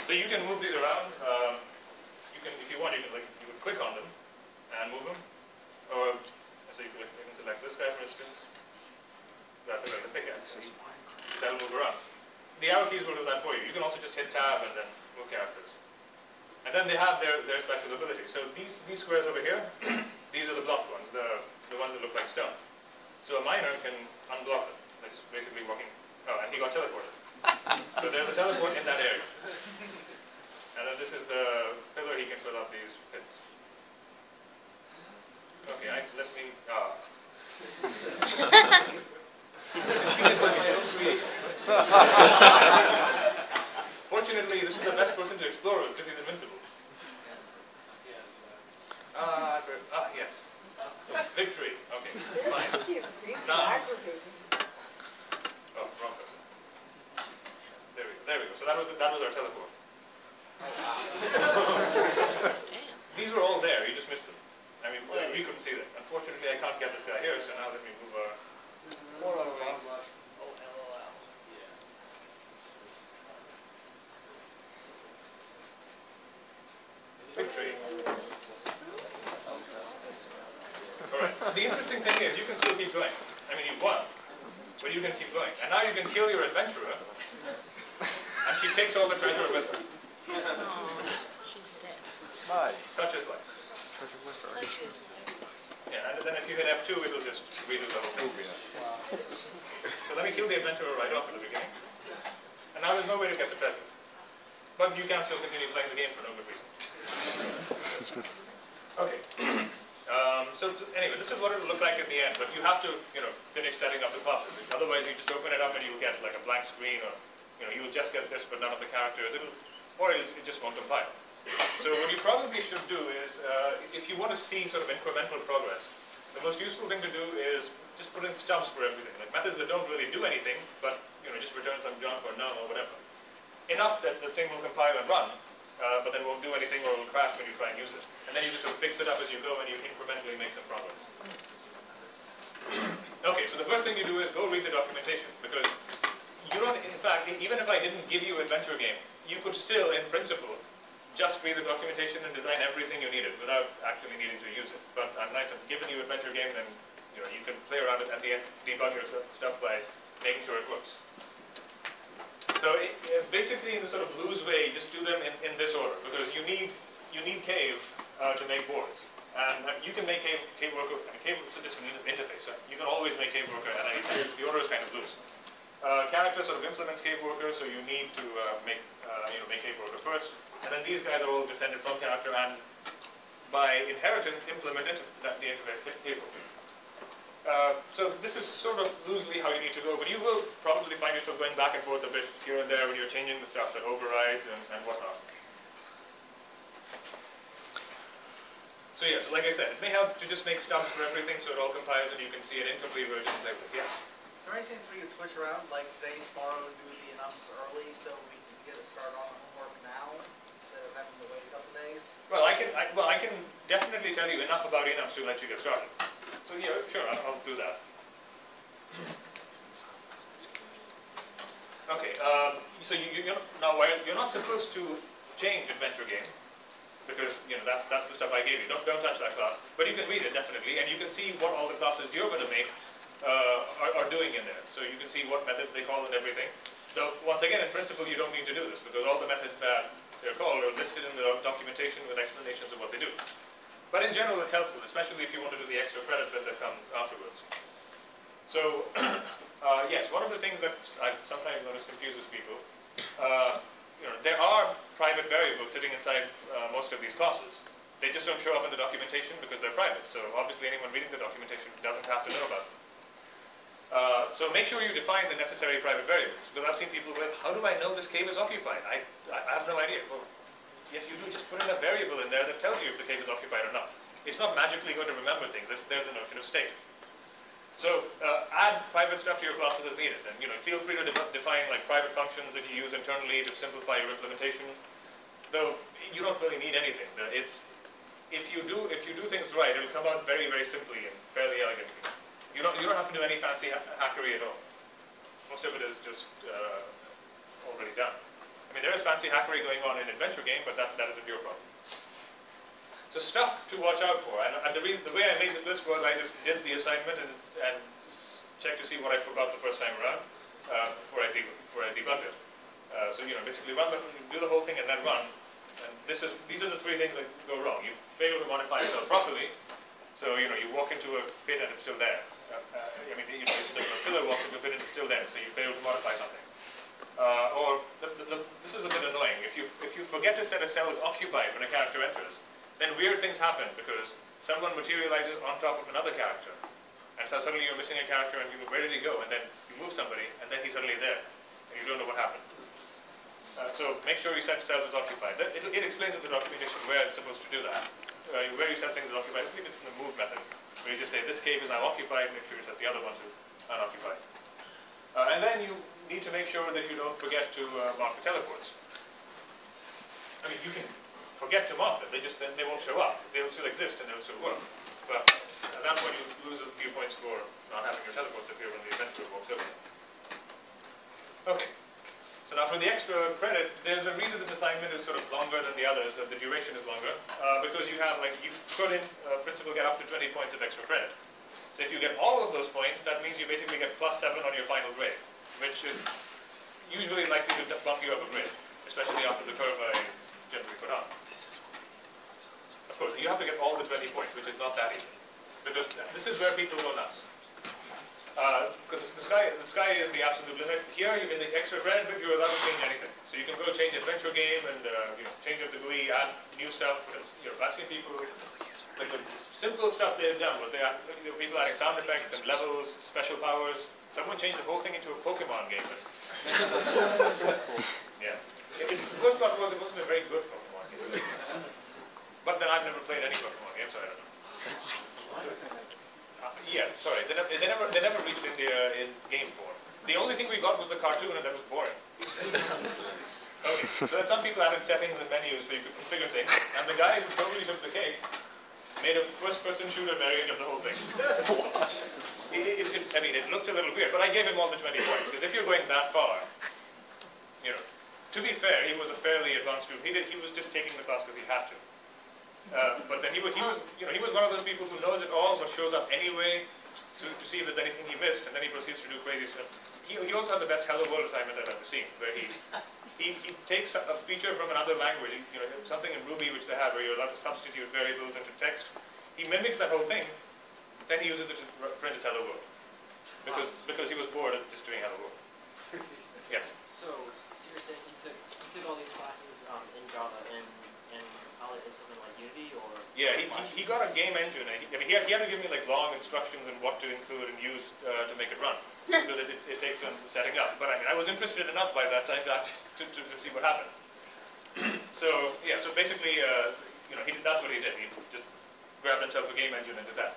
So you can move these around. You can, if you want, you would click on them and move them. Or so you can select this guy, for instance. That's like the pickaxe. That'll move around. The arrow keys will do that for you. You can also just hit tab and then move characters. And then they have their special abilities. So these squares over here, these are the blocked ones, the ones that look like stone. So a miner can unblock them. They're just basically walking. Oh, and he got teleported. So there's a teleport in that area. And then this is the pillar he can fill up these pits. Okay, let me. Fortunately, this is the best person to explore with because he's invincible. That's right. Yes. Victory. Okay, fine. Now. Oh, wrong person. There we go. So that was our teleport. These were all there. You just missed them. I mean, we couldn't see them. Unfortunately, I can't get this guy here. So now let me move. This is more on left. Oh, LOL. Yeah. Victory. Alright. The interesting thing is you can still keep going. I mean, you've won, but you can keep going. And now you can kill your adventurer, and she takes all the treasure with her. She's dead. Such is life. Such is life. Yeah, and then if you hit F2, it'll just redo the whole thing. So let me kill the adventurer right off at the beginning. And now there's no way to get the treasure. But you can still continue playing the game for no good reason. Okay. So anyway, this is what it'll look like at the end. But you have to, finish setting up the classes. Otherwise, you just open it up and you'll get like a blank screen, or you'll just get this, but none of the characters. Or it just won't compile. So what you probably should do is, if you want to see sort of incremental progress, the most useful thing to do is just put in stubs for everything, like methods that don't really do anything, but just return some junk or null or whatever. Enough that the thing will compile and run, but then won't do anything or will crash when you try and use it. And then you can sort of fix it up as you go and you incrementally make some progress. Okay, so the first thing you do is go read the documentation, because you don't, in fact, even if I didn't give you Adventure Game, you could still, in principle, just read the documentation and design everything you needed without actually needing to use it. But I'm nice, I've given you Adventure Game, then you can play around it at the end, debug your stuff by making sure it works. So basically, in the sort of loose way, just do them in this order, because you need Cave to make boards. And you can make Cave Worker, Cave is just an interface. So you can always make Cave Worker at any time. The order is kind of loose. Character sort of implements Cave Worker, so you need to make Cave Worker first. And then these guys are all descended from character, and by inheritance implement the interface Cave Worker. So this is sort of loosely how you need to go, but you will probably find yourself going back and forth a bit here and there when you're changing the stuff that overrides and whatnot. So yeah, so like I said, it may help to just make stubs for everything so it all compiles and you can see an incomplete version later. Yes? Is there any chance we could switch around, like today, tomorrow, do the announcements early so we can get it started on the homework now instead of having to wait a couple days? Well, I can definitely tell you enough about enums to let you get started. So yeah, sure, I'll do that. Okay, so you're not supposed to change Adventure Game, because that's the stuff I gave you. Don't touch that class, but you can read it definitely, and you can see what all the classes you're going to make are doing in there. So you can see what methods they call and everything. Though once again, in principle, you don't need to do this because all the methods that they're called are listed in the documentation with explanations of what they do. But in general, it's helpful, especially if you want to do the extra credit bit that comes afterwards. So, yes, one of the things that I sometimes notice confuses people, there are private variables sitting inside most of these classes. They just don't show up in the documentation because they're private. So obviously anyone reading the documentation doesn't have to know about them. So make sure you define the necessary private variables. Because I've seen people with, how do I know this cave is occupied? I have no idea. Well, yes, you do. Just put in a variable in there that tells you if the cave is occupied or not. It's not magically going to remember things. There's a notion of state. So add private stuff to your classes as needed. And feel free to define like private functions that you use internally to simplify your implementation. Though you don't really need anything. If you do things right, it'll come out very, very simply and fairly elegantly. You don't have to do any fancy hackery at all. Most of it is just already done. I mean, there is fancy hackery going on in Adventure Game, but that isn't your problem. So stuff to watch out for, and the way I made this list was I just did the assignment and checked to see what I forgot the first time around before I debugged it. So basically do the whole thing and then run. And these are the three things that go wrong. You fail to modify yourself properly, so you walk into a pit and it's still there. The filler walks into a pit and it's still there, so you fail to modify something. This is a bit annoying. If you forget to set a cell as occupied when a character enters, then weird things happen because someone materializes on top of another character. And so suddenly you're missing a character and you go, where did he go? And then you move somebody and then he's suddenly there. And you don't know what happened. So make sure you set cells as occupied. It explains in the documentation where it's supposed to do that. Where you set things as occupied. I believe it's in the move method. Where you just say, this cave is now occupied, make sure you set the other one to unoccupied. And then you need to make sure that you don't forget to mark the teleports. I mean, you can forget to mark them. They won't show up. They'll still exist and they'll still work. But at that point, you lose a few points for not having your teleports appear when the adventurer walks over. Okay. So now for the extra credit, there's a reason this assignment is sort of longer than the others, that the duration is longer, because you could in principle get up to 20 points of extra credit. So if you get all of those points, that means you basically get +7 on your final grade, which is usually likely to bump you up a grade, especially after the curve I generally put on. Of course, you have to get all the 20 points, which is not that easy, because this is where people go nuts. Because the sky is the absolute limit. Here, in the extra credit bit, you're allowed to change anything. So you can go change Adventure Game and change up the GUI, add new stuff. I've seen people, like the simple stuff they've done was people adding sound effects and levels, special powers. Someone changed the whole thing into a Pokemon game. Yeah. The worst part was it wasn't a very good Pokemon game. But then I've never played any Pokemon game, so I don't know. Yeah, sorry. They never reached India in game form. The only thing we got was the cartoon, and that was boring. Okay, so then some people added settings and menus so you could configure things, and the guy who totally took the cake made a first-person shooter variant of the whole thing. It looked a little weird, but I gave him all the 20 points, because if you're going that far, to be fair, he was a fairly advanced student. He was just taking the class because he had to. But then he was one of those people who knows it all, but shows up anyway to see if there's anything he missed, and then he proceeds to do crazy stuff. He also had the best Hello World assignment I've ever seen, where he takes a feature from another language, something in Ruby which they have, where you're allowed to substitute variables into text. He mimics that whole thing, then he uses it to print its Hello World, because he was bored of just doing Hello World. Yes. So you're saying he took all these classes in Java and compiled it in something like Unity, or? Yeah, he got a game engine. He had to give me like long instructions on what to include and use to make it run, because it takes some setting up. But I was interested enough by that time to see what happened. So basically, that's what he did. He just grabbed himself a game engine and did that.